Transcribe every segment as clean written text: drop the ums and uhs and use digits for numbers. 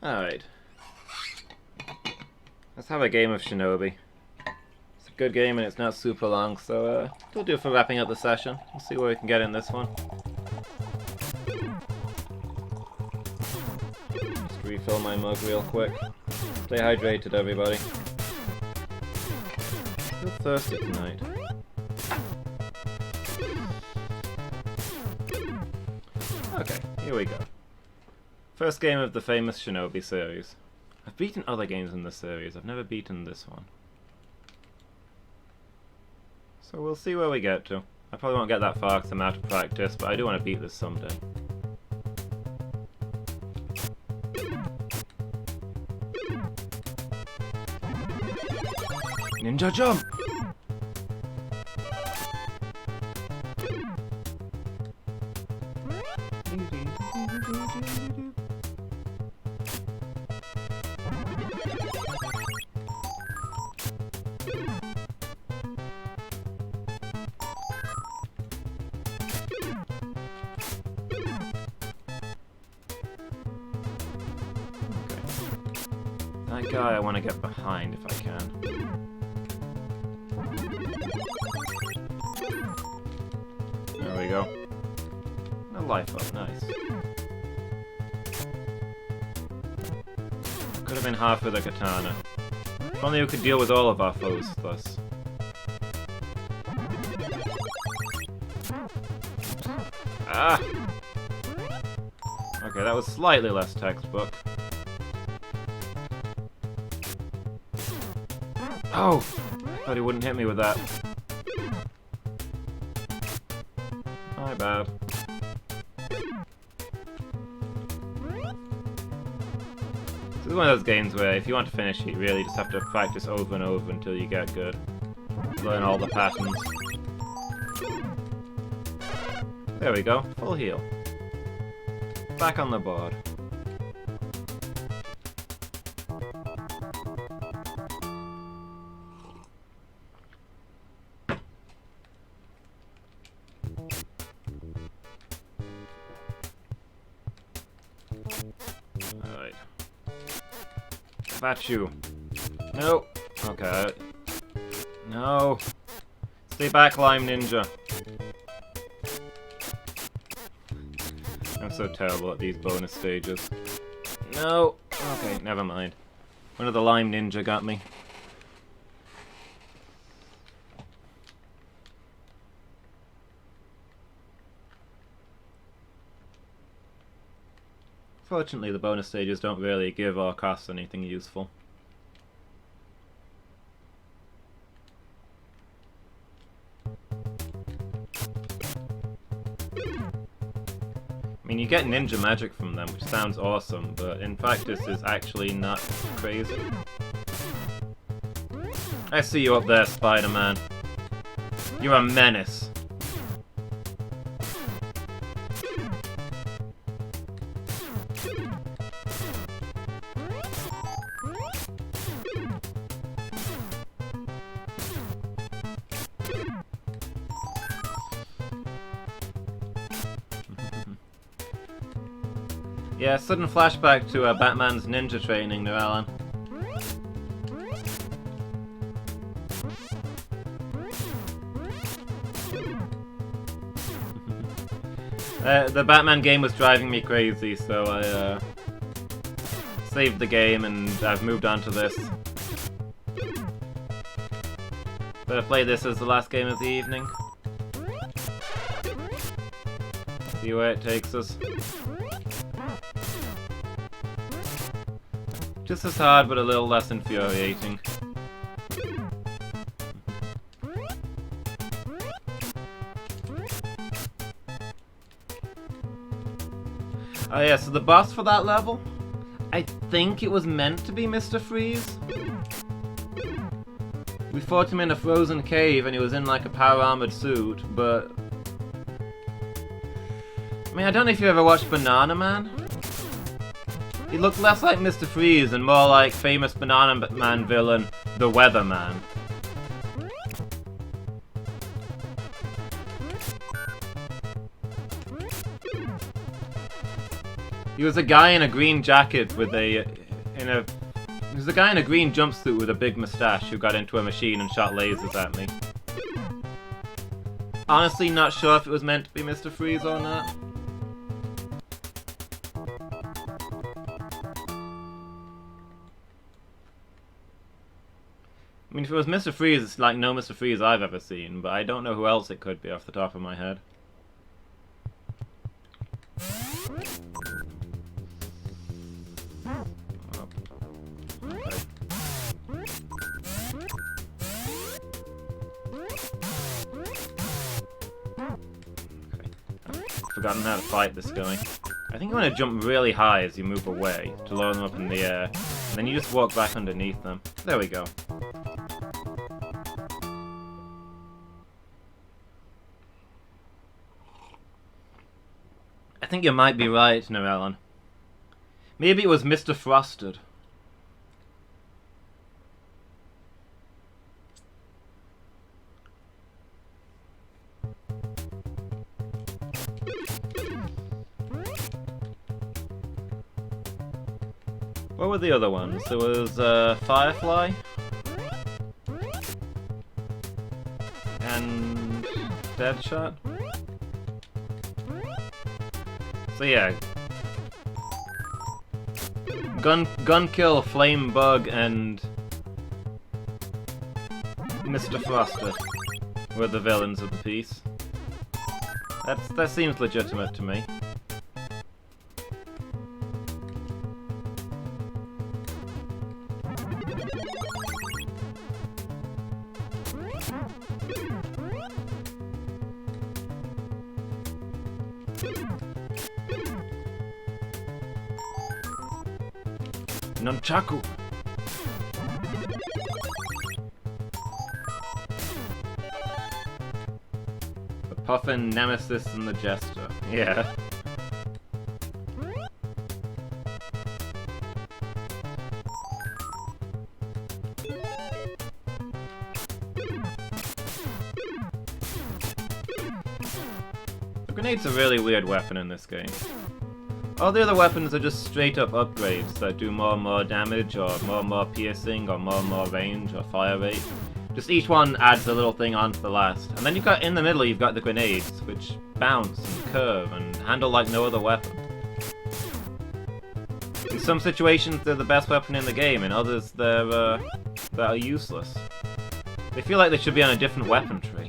Alright. Let's have a game of Shinobi. It's a good game and it's not super long, so it'll do for wrapping up the session. We'll see where we can get in this one. Just refill my mug real quick. Stay hydrated, everybody. Feel thirsty tonight. Okay, here we go. First game of the famous Shinobi series. I've beaten other games in this series, I've never beaten this one. So we'll see where we get to. I probably won't get that far because I'm out of practice, but I do want to beat this someday. Ninja jump! That guy I want to get behind if I can. There we go. A life up, nice. Could have been half with a katana. If only we could deal with all of our foes thus. Ah! Okay, that was slightly less textbook. Oh! I thought he wouldn't hit me with that. My bad. This is one of those games where if you want to finish it, you really just have to practice over and over until you get good. Learn all the patterns. There we go, full heal. Back on the board. Alright. Bat you. No. Okay. No. Stay back, Lime Ninja. I'm so terrible at these bonus stages. No. Okay, never mind. One of the Lime Ninja got me. Fortunately, the bonus stages don't really give or cost anything useful. I mean, you get ninja magic from them, which sounds awesome, but in practice is actually not crazy. I see you up there, Spider-Man. You're a menace. Yeah, sudden flashback to Batman's ninja training there, Alan. The Batman game was driving me crazy, so I saved the game and I've moved on to this. Better play this as the last game of the evening. See where it takes us. Just as hard, but a little less infuriating. Oh yeah, so the boss for that level, I think it was meant to be Mr. Freeze. We fought him in a frozen cave and he was in like a power armored suit, but... I mean, I don't know if you ever watched Banana Man. He looked less like Mr. Freeze and more like famous Banana Man villain, the Weatherman. He was a guy in a green jacket with a... He was a guy in a green jumpsuit with a big mustache who got into a machine and shot lasers at me. Honestly, not sure if it was meant to be Mr. Freeze or not. I mean, if it was Mr. Freeze, it's like no Mr. Freeze I've ever seen, but I don't know who else it could be off the top of my head. Forgotten how to fight this guy. I think you want to jump really high as you move away to lower them up in the air, and then you just walk back underneath them. There we go. I think you might be right, Narellen. Maybe it was Mr. Frosted. What were the other ones? There was Firefly and Deadshot. So yeah, Gunkill, Flame Bug, and Mr. Frosted were the villains of the piece. That seems legitimate to me. Nunchaku! The Puffin, Nemesis, and the Jester. Yeah. The grenade's a really weird weapon in this game. All the other weapons are just straight up upgrades that do more and more damage, or more and more piercing, or more range, or fire rate. Just each one adds a little thing onto the last. And then you've got, in the middle, you've got the grenades, which bounce and curve and handle like no other weapon. In some situations, they're the best weapon in the game, in others, they're useless. They feel like they should be on a different weapon tree.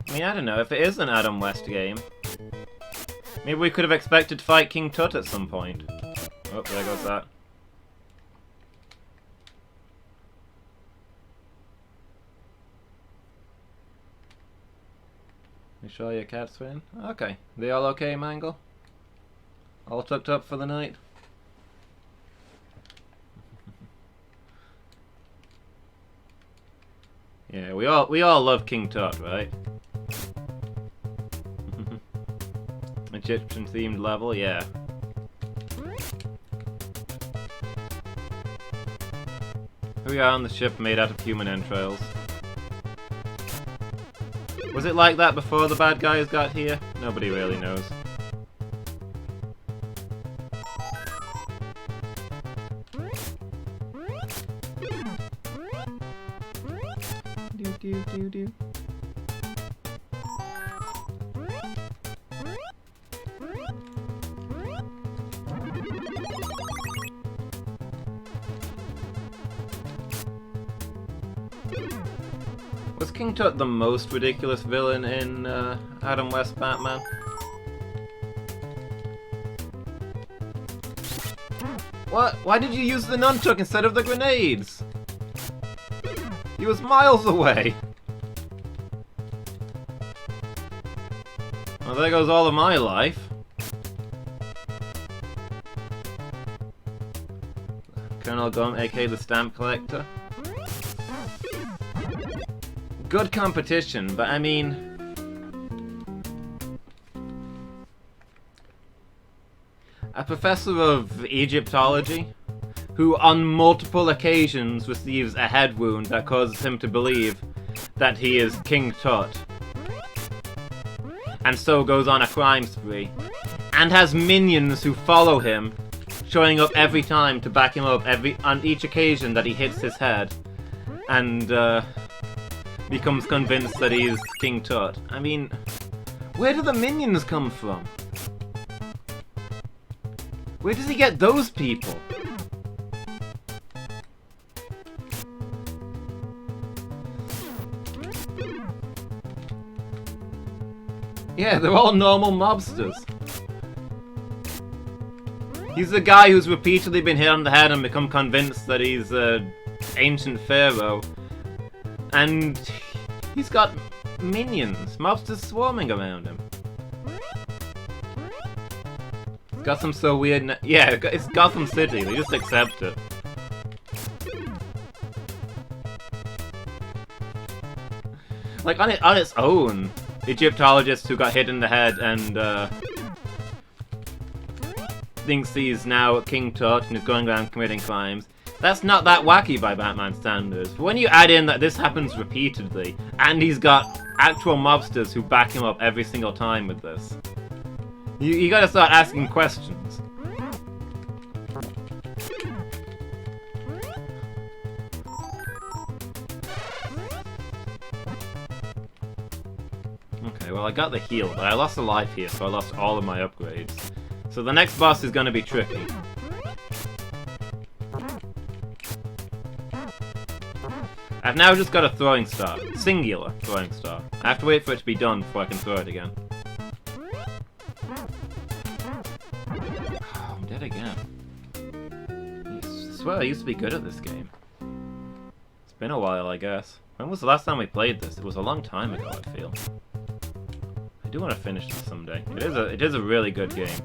I mean, I don't know, if it is an Adam West game, maybe we could have expected to fight King Tut at some point. Oh, there goes that. You sure your cat's in? Okay. They all okay, Mangle? All tucked up for the night? Yeah, we all love King Tut, right? Egyptian themed level, yeah. Here we are on the ship made out of human entrails. Was it like that before the bad guys got here? Nobody really knows. Do. Was King Tut the most ridiculous villain in Adam West Batman? What? Why did you use the nunchuck instead of the grenades? He was miles away! Well, there goes all of my life. Colonel Gum, aka the Stamp Collector. Good competition, but I mean... a professor of Egyptology, who on multiple occasions receives a head wound that causes him to believe that he is King Tut, and so goes on a crime spree, and has minions who follow him, showing up every time to back him up on each occasion that he hits his head, and becomes convinced that he is King Tut. I mean, where do the minions come from? Where does he get those people? Yeah, they're all normal mobsters. He's the guy who's repeatedly been hit on the head and become convinced that he's an ancient pharaoh. And he's got minions, mobsters swarming around him. Gotham so weird. Yeah, it's Gotham City. They just accept it. Like on its own, Egyptologist who got hit in the head and thinks he's now King Tut and is going around committing crimes. That's not that wacky by Batman standards. But when you add in that this happens repeatedly, and he's got actual mobsters who back him up every single time with this, you gotta start asking questions. Okay, well I got the heal, but I lost a life here, so I lost all of my upgrades. So the next boss is gonna be tricky. I've now just got a throwing star. Singular throwing star. I have to wait for it to be done before I can throw it again. Oh, I'm dead again. I swear I used to be good at this game. It's been a while, I guess. When was the last time we played this? It was a long time ago, I feel. I do want to finish this someday. It is a really good game.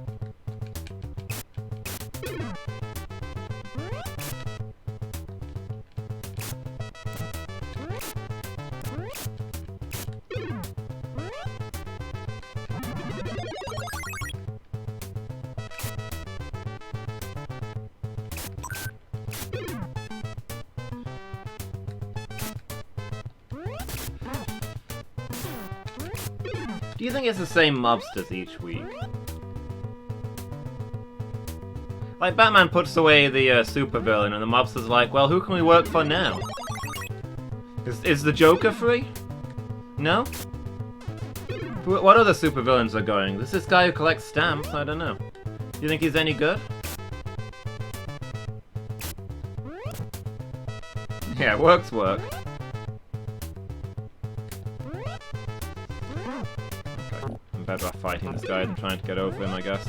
Do you think it's the same mobsters each week? Like, Batman puts away the supervillain and the mobsters are like, well, who can we work for now? Is the Joker free? No? What other supervillains are going? There's this guy who collects stamps, I don't know. Do you think he's any good? Yeah, works work. I'm better off fighting this guy than trying to get over him, I guess.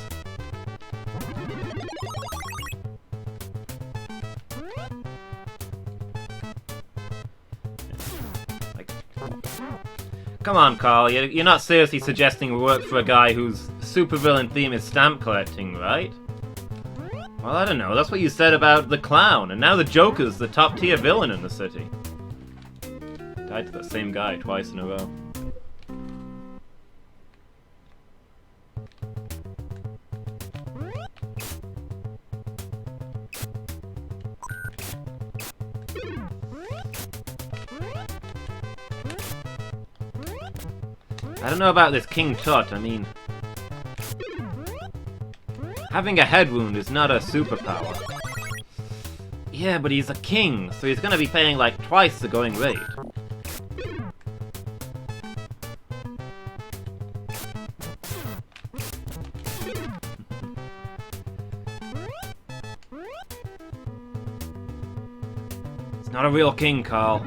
Come on, Carl, you're not seriously suggesting we work for a guy whose supervillain theme is stamp collecting, right? Well, I don't know, that's what you said about the clown, and now the Joker's the top tier villain in the city. Died to the same guy twice in a row. I don't know about this King Tut, I mean... having a head wound is not a superpower. Yeah, but he's a king, so he's gonna be paying like twice the going rate. It's not a real king, Carl.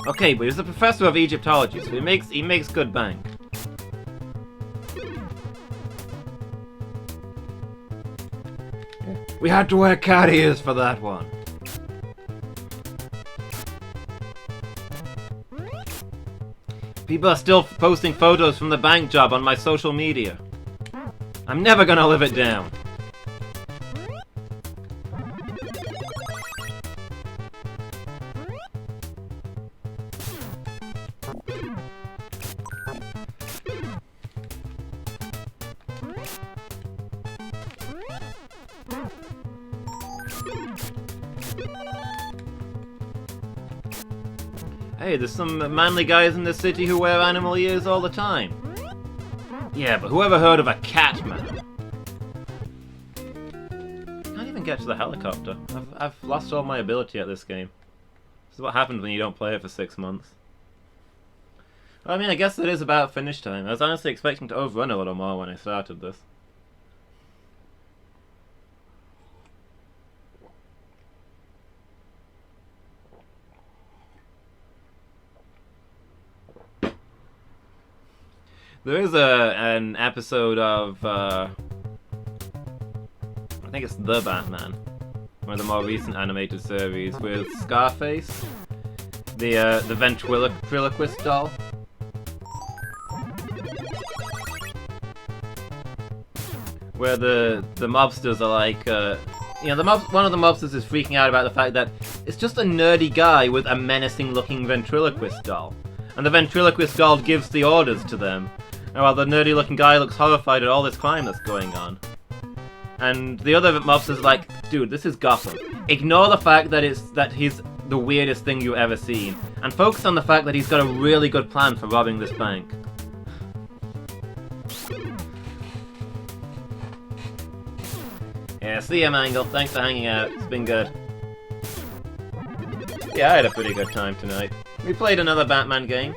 Okay, but he's a professor of Egyptology, so he makes good bank. We had to wear cat ears for that one. People are still posting photos from the bank job on my social media. I'm never gonna live it down. Hey, there's some manly guys in the city who wear animal ears all the time. Yeah, but whoever heard of a cat man? Can't even get to the helicopter. I've lost all my ability at this game. This is what happens when you don't play it for 6 months. Well, I mean, I guess it is about finish time. I was honestly expecting to overrun a little more when I started this. There is an episode of, I think it's The Batman, one of the more recent animated series, with Scarface, the ventriloquist doll. Where the mobsters are like, one of the mobsters is freaking out about the fact that it's just a nerdy guy with a menacing looking ventriloquist doll. And the ventriloquist doll gives the orders to them. And while the nerdy looking guy looks horrified at all this crime that's going on. And the other mobster's like, dude, this is Gotham. Ignore the fact that he's the weirdest thing you've ever seen. And focus on the fact that he's got a really good plan for robbing this bank. Yeah, see ya, Mangle. Thanks for hanging out. It's been good. Yeah, I had a pretty good time tonight. We played another Batman game.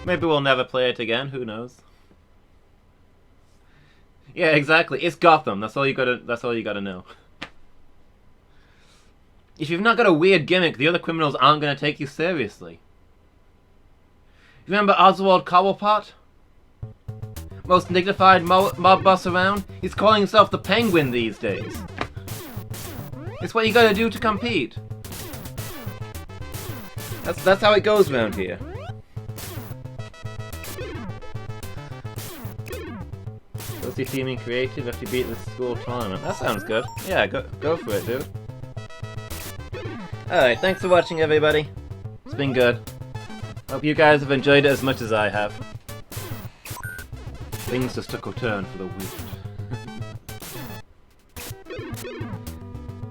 Maybe we'll never play it again. Who knows? Yeah, exactly. It's Gotham. That's all you gotta know. If you've not got a weird gimmick, the other criminals aren't gonna take you seriously. You remember Oswald Cobblepot? Most dignified mob boss around? He's calling himself the Penguin these days. It's what you gotta do to compete. That's how it goes around here. Ghosty theming creative after you beat the school tournament. That sounds good. Yeah, go for it, dude. Alright, thanks for watching, everybody. It's been good. Hope you guys have enjoyed it as much as I have. Things just took a turn for the weird.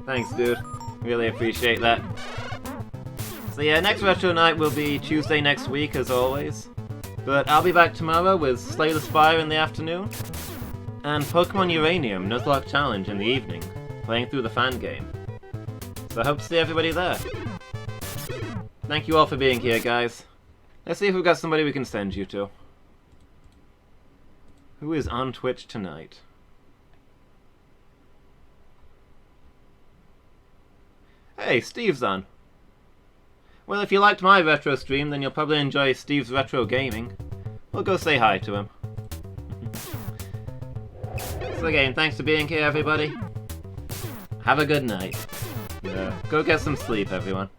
Thanks, dude. Really appreciate that. So yeah, next Retro Night will be Tuesday next week, as always. But I'll be back tomorrow with Slay the Spire in the afternoon. And Pokemon Uranium Nuzlocke Challenge in the evening, playing through the fan game. So I hope to see everybody there. Thank you all for being here, guys. Let's see if we've got somebody we can send you to. Who is on Twitch tonight? Hey, Steve's on. Well, if you liked my retro stream, then you'll probably enjoy Steve's retro gaming. We'll go say hi to him. So again, thanks for being here, everybody. Have a good night. Yeah, go get some sleep, everyone.